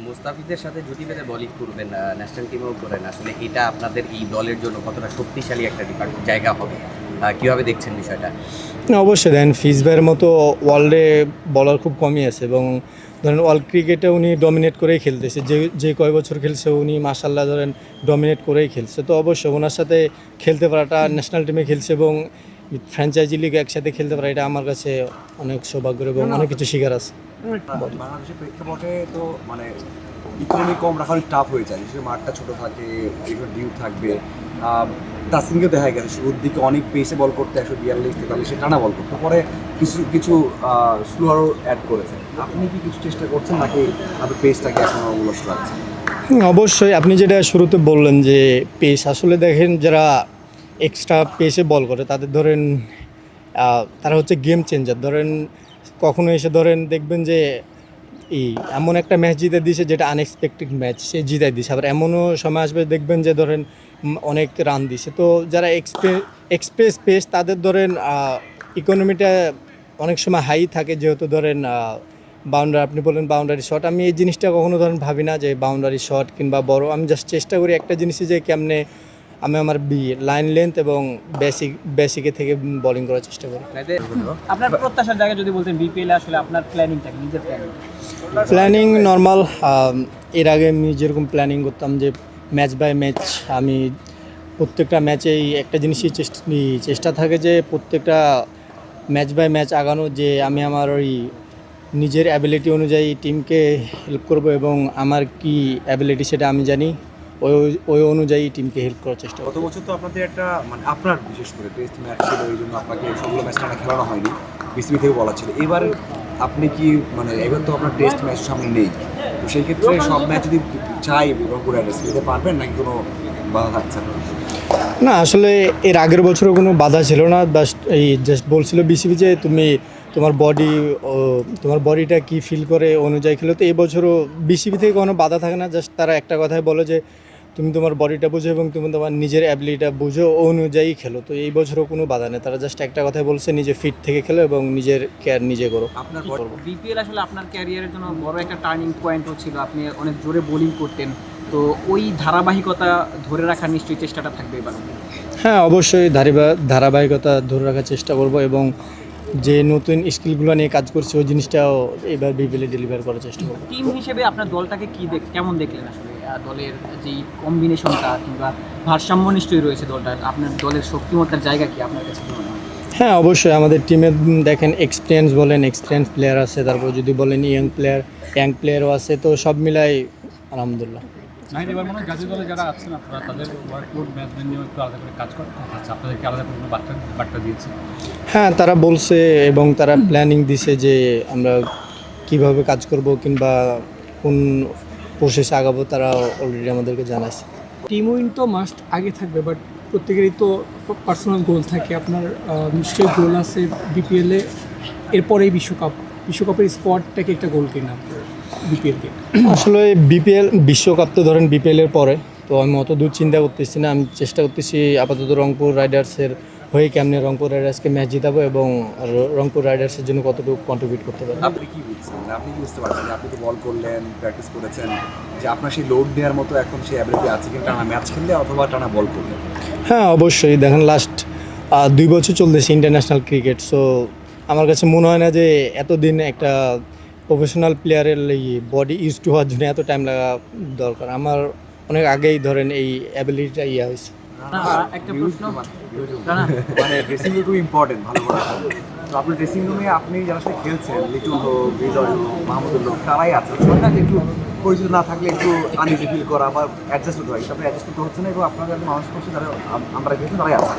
মুস্তাফিজের সাথে জুটি বেঁধে বোলিং করবেন, ন্যাশনাল টিমেও করেন, আসলে এটা আপনাদের এই দলের জন্য কতটা শক্তিশালী একটা জায়গা হবে, কীভাবে দেখছেন বিষয়টা? না, অবশ্যই দেন ফিজ ভাইয়ের মতো ওয়ার্ল্ডে বলার খুব কমই আছে এবং ধরেন ওয়ার্ল্ড ক্রিকেটে উনি ডমিনেট করেই খেলতেছে, যে যে কয় বছর খেলছে উনি মাশাল্লাহ ধরেন ডমিনেট করেই খেলছে। তো অবশ্যই ওনার সাথে খেলতে পারাটা, ন্যাশনাল টিমে খেলছে এবং ফ্র্যাঞ্চাইজি লিগ একসাথে খেলতে পারা, এটা আমার কাছে অনেক সৌভাগ্যের এবং অনেক কিছু শেখার আছে। বাংলাদেশের প্রেক্ষাপটে তো মানে ইকোনমি কম রাখা অনেক টাফ হয়ে যায়, বিশেষ মাঠটা ছোটো থাকে, এগুলো ডিউ থাকবে। তাসকিনকে দেখা গেছে শুরুর দিকে অনেক পেসে বল করতে 142-43 টানা বল করতে, পরে কিছু কিছু স্লোয়ারও অ্যাড করেছেন। আপনি কি কিছু চেষ্টা করছেন নাকি আপনার পেসটাকে এখনও অলস রাখছেন? অবশ্যই আপনি যেটা শুরুতে বললেন যে পেস, আসলে দেখেন যারা এক্সট্রা পেসে বল করে তাদের ধরেন তারা হচ্ছে গেম চেঞ্জার। ধরেন কখনো এসে ধরেন দেখবেন যে এই এমন একটা ম্যাচ জিতে দিয়েছে যেটা আনএক্সপেক্টেড ম্যাচ, সে জিতাই দিয়েছে। আবার এমনও সময় আসবে দেখবেন যে ধরেন অনেক রান দিছে। তো যারা এক্সপ্রেস পেস তাদের ধরেন ইকোনমিটা অনেক সময় হাই থাকে, যেহেতু ধরেন বাউন্ডারি, আপনি বলেন বাউন্ডারি শট, আমি এই জিনিসটা কখনো ধরেন ভাবি না যে বাউন্ডারি শট কিংবা বড়। আমি জাস্ট চেষ্টা করি একটা জিনিসই যে কেমনে আমি আমার লাইন লেন্থ এবং বেসিকে থেকে বোলিং করার চেষ্টা করি। আপনার প্রত্যাশার জায়গায় যদি বলতেন বিপিএলে আসলে আপনার প্ল্যানিংটা, নিজের প্ল্যানিং নর্মাল। এর আগে আমি যেরকম প্ল্যানিং করতাম যে ম্যাচ বাই ম্যাচ, আমি প্রত্যেকটা ম্যাচেই একটা জিনিসই চেষ্টা থাকে যে প্রত্যেকটা ম্যাচ বাই ম্যাচ আগানো, যে আমি আমার ওই নিজের অ্যাবিলিটি অনুযায়ী টিমকে হেল্প করব এবং আমার কি অ্যাবিলিটি সেটা আমি জানি, ওই ওই অনুযায়ী টিমকে হেল্প করার চেষ্টা করব। গত বছর তো আপনাদের একটা মানে আপনার বিশেষ করে টেস্ট ম্যাচ ছিল, এই জন্য আপনাকে সবগুলো ম্যাচ খেলানো হয়নি, বিসিবি থেকে বলা ছিল। এবার আপনি কি মানে এবার তো আপনার টেস্ট ম্যাচ সামনে নেই, তো সেই ক্ষেত্রে সব ম্যাচ যদি চাই রংপুর রাইডার্স খেলতে পারবেন নাকি কোনো বাধা থাকছে না? না, আসলে এর আগের বছরও কোনো বাধা ছিল না। জাস্ট বলছিল বিসিবি যে তুমি তোমার বডিটা কি ফিল করে অনুযায়ী খেলো। তো এই বছরও বিসিবি থেকে কোনো বাধা থাকে না, জাস্ট তারা একটা কথাই বলে যে তুমি তোমার বডিটা বুঝো এবং তুমি তোমার নিজের অ্যাবিলিটিটা বুঝো, অনুযায়ী খেলো। তো এই বছরও কোনো বাধা নেই, তারা জাস্ট একটা কথাই বলছে নিজে ফিট থেকে খেলো এবং নিজের কেয়ার নিজে করো। আপনার বিপিএল আসলে আপনার ক্যারিয়ারের জন্য বড় একটা টার্নিং পয়েন্টও ছিল, আপনি অনেক জোরে বোলিং করতেন, তো ওই ধারাবাহিকতা ধরে রাখার নিশ্চয়ই চেষ্টাটা থাকবে এবার। হ্যাঁ, অবশ্যই ধারাবাহিকতা ধরে রাখার চেষ্টা করব এবং যে নতুন স্কিলগুলো নিয়ে কাজ করছে ওই জিনিসটাও এবার বিপিএলে ডেলিভার করার চেষ্টা করব। টিম হিসেবে আপনার দলটাকে কেমন দেখলেন আসলে? দলের যেই কম্বিনেশনটা কিংবা ভারসাম্য নিশ্চয়ই রয়েছে দলটার, আপনার দলের শক্তিমত্তার জায়গা কি আপনার কাছে মনে হয়? হ্যাঁ, অবশ্যই আমাদের টিমে দেখেন এক্সপিরিয়েন্স প্লেয়ার আছে, তারপর যদি বলেন ইয়াং প্লেয়ারও আছে, তো সব মিলাই আলহামদুলিল্লাহ। এবার মনে হয় জাতীয় দলে যারা আছেন আপনারা তাদের ওয়ার্কলোড ম্যাচদের নিয়েও একটু আলাদা করে কাজ করতে হচ্ছে, আপনাদেরকে আলাদা করে বার্তা দিয়েছে? হ্যাঁ, তারা বলছে এবং তারা প্ল্যানিং দিছে যে আমরা কিভাবে কাজ করব কিংবা কোন প্রসেসে আগাবো, তারা অলরেডি আমাদেরকে জানাইছে। টিম উইন তো মাস্ট আগে থাকবে, বাট প্রত্যেকেরই তো পার্সোনাল গোল থাকে। আপনার নিশ্চয়ই গোল আছে বিপিএলে, এরপরেই বিশ্বকাপের স্কোয়াডটাকে একটা গোল কিনা বিপিএলকে। আসলে বিশ্বকাপ তো ধরেন বিপিএলের পরে, তো আমি অত দূর চিন্তা করতেছি না। আমি চেষ্টা করতেছি আপাতত রংপুর রাইডার্সের হয়ে কেমনে রংপুর রাইডার্সকে ম্যাচ জিতাবো এবং রংপুর রাইডার্সের জন্য কতটুকু কন্ট্রিবিউট করতে পারবো। আপনি কি বুঝছেন, আপনি কি বুঝতে পারছেন যে আপনি তো বল করলেন, প্র্যাকটিস করেছেন, যে আপনার সেই লোড দেওয়ার মতো এখন সেই অ্যাবিলিটি আছে কিন্তু টানা ম্যাচ খেললে অথবা টানা বল করলে? হ্যাঁ, অবশ্যই দেখেন লাস্ট 2 বছর চলতেছে ইন্টারন্যাশনাল ক্রিকেট, সো আমার কাছে মনে হয় না যে এতদিন একটা প্রফেশনাল প্লেয়ারের এই বডি ইউজ টু হওয়ার জন্য এত টাইম লাগা দরকার। আমার অনেক আগেই ধরেন এই অ্যাবিলিটিটা হয়েছে। একটা প্রশ্ন, মানে ড্রেসিং রুম খুব ইম্পর্টেন্ট, ভালো করে। তো আপনার ড্রেসিং রুমে আপনি যারা সাথে খেলছেন, লিটুল হোক, হৃদয় হোক, মাহমুদুল হোক, তারাই আছে না যে একটু পরিচিত না থাকলে একটু আনইজি ফিল করা বা অ্যাডজাস্ট হতে হয়, আপনি অ্যাডজাস্ট করতে হচ্ছে না এবং আপনারা যারা মানুষ করছে যারা আমরা খেলছেন তারাই আছে।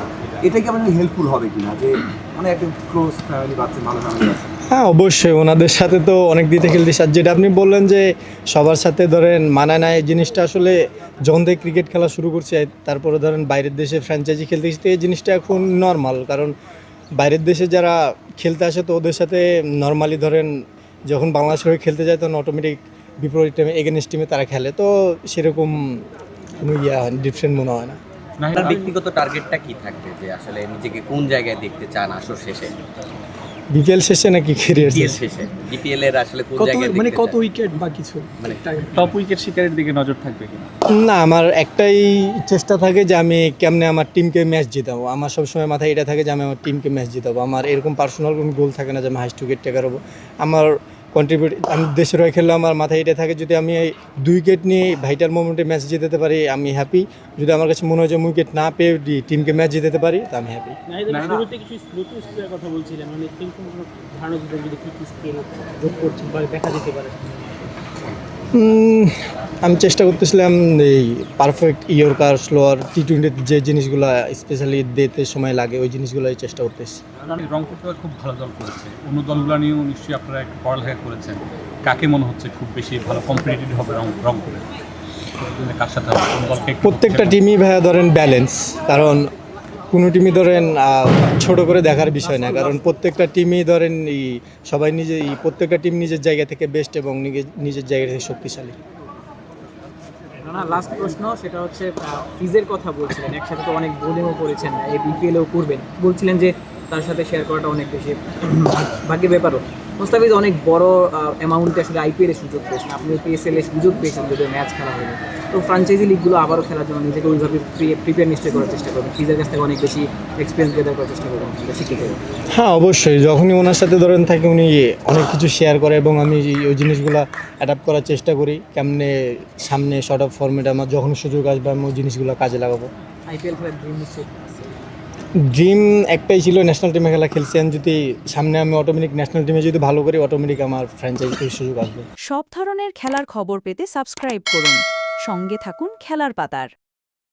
এটা কি আপনার হেল্পফুল হবে কিনা যে মানে একটু ক্লোজ ফ্যামিলি পাচ্ছেন, ভালো ফ্যামিলি আছে? হ্যাঁ, অবশ্যই ওনাদের সাথে তো অনেক দিতে খেলতেছি। আর যেটা আপনি বললেন যে সবার সাথে ধরেন মানায় না, এই জিনিসটা আসলে যখন থেকে ক্রিকেট খেলা শুরু করছে, তারপরে ধরেন বাইরের দেশে ফ্র্যাঞ্চাইজি খেলতে গেছি, তো এই জিনিসটা এখন নর্মাল। কারণ বাইরের দেশে যারা খেলতে আসে তো ওদের সাথে নর্মালি ধরেন যখন বাংলাদেশের হয়ে খেলতে যায় তখন অটোমেটিক বিপরীত টিমে এগেনস্ট টিমে তারা খেলে, তো সেরকম কোনো ডিফারেন্ট মনে হয় না। আপনার ব্যক্তিগত টার্গেটটা কি থাকবে, যে আসলে নিজেকে কোন জায়গায় দেখতে চান আসর শেষে? বিপিএল শেষে নাকি ক্যারিয়ার বিপিএল শেষে বিপিএল এর আসলে কোন কত জায়গায় মানে দেখতে কত চান? উইকেট বা কিছু মানে টপ উইকেট শিকারের দিকে নজর থাকবে কিনা? না, আমার একটাই চেষ্টা থাকে যে আমি কেমনে আমার টিমকে ম্যাচ জিতাবো। আমার সবসময় মাথায় এটা থাকে যে আমি আমার টিমকে ম্যাচ জিতাবো। আমার এরকম পার্সোনাল কোনো গোল থাকে না যে আমি হাইস্ট উইকেট টেকার হবো। আমার কন্ট্রিবিউট, আমি দেশের হয়ে খেললে আমার মাথায় এটা থাকে যদি আমি এই 2 উইকেট নিয়ে ভাইটাল মোমেন্টে ম্যাচ জিতাতে পারি আমি হ্যাপি। যদি আমার কাছে মনে হয় যে উইকেট না পেয়ে টিমকে ম্যাচ জিতাতে পারি তা আমি হ্যাপি। শুরুতে কিছু নতুন স্কিলের কথা বলছিলেন, মানে এরকম কোনো ধারণা দিতেন যদি কী কী স্কিল যোগ করছেন বা দেখা যেতে পারে? আমি চেষ্টা করতেছিলাম এই পারফেক্ট ইয়র্কার, স্লোয়ার, টি20 যে জিনিসগুলো স্পেশালি ডেতে সময় লাগে ওই জিনিসগুলোই চেষ্টা করতেছি। রংপুর তো খুব ভালো দল করেছে, অন্য দলগুলো নিয়েও নিশ্চয়ই আপনারা একটু পড়ালেখা করেছেন। কাকে মনে হচ্ছে খুব বেশি ভালো কম্পিটিটিভ হবে রংপুরে? কার সাথে হবে? কোন দলকে একটু প্রত্যেকটা টিমই ভাইয়া ধরেন ব্যালেন্স, কারণ কোনো টিমই ধরেন ছোট করে দেখার বিষয় না, কারণ প্রত্যেকটা টিমই ধরেন সবাই প্রত্যেকটা টিম নিজের জায়গা থেকে বেস্ট এবং নিজের জায়গা থেকে শক্তিশালী। না, লাস্ট প্রশ্ন সেটা হচ্ছে ফিজের কথা বলছিলেন, একসাথে তো অনেক বোলিংও করেছেন, এই বিপিএলও করবেন, বলছিলেন যে তার সাথে শেয়ার করাটা অনেক বেশি ভাগ্যের ব্যাপারও। মোস্তাফিজ অনেক বড় অ্যামাউন্টে আসলে আইপিএলে সুযোগ পেয়েছেন, আপনি পিএসএল এর সুযোগ পেয়েছেন যদিও ম্যাচ খেলা হয়নি। তো ফ্র্যাঞ্চাইজি লিগগুলো আবারও খেলার জন্য নিজেকে ওইভাবে প্রিপেয়ার নিশ্চয় করার চেষ্টা করবেন, ফিজের কাছ থেকে অনেক বেশি এক্সপিরিয়েন্স গেদার করার চেষ্টা করবেন শিখে যাবেন। হ্যাঁ অবশ্যই, যখনই ওনার সাথে ধরেন থাকি উনি অনেক কিছু শেয়ার করে এবং আমি ওই জিনিসগুলো অ্যাডাপ্ট করার চেষ্টা করি। কেমনে সামনে শর্ট অফ ফর্মেটে আমার যখন সুযোগ আসবে আমি ওই জিনিসগুলো কাজে লাগাবো। আইপিএল খেলার ড্রিম নিশ্চয়ই আছে। ড্রিম একটাই ছিল, ন্যাশনাল টিমে খেলা খেলছি। আমি যদি সামনে আমি অটোমেটিক ন্যাশনাল টিমে যদি ভালো করি অটোমেটিক আমার ফ্র্যাঞ্চাইজি থেকে সুযোগ আসবে। সব ধরনের খেলার খবর পেতে সাবস্ক্রাইব করুন, সঙ্গে থাকুন খেলার পাতার।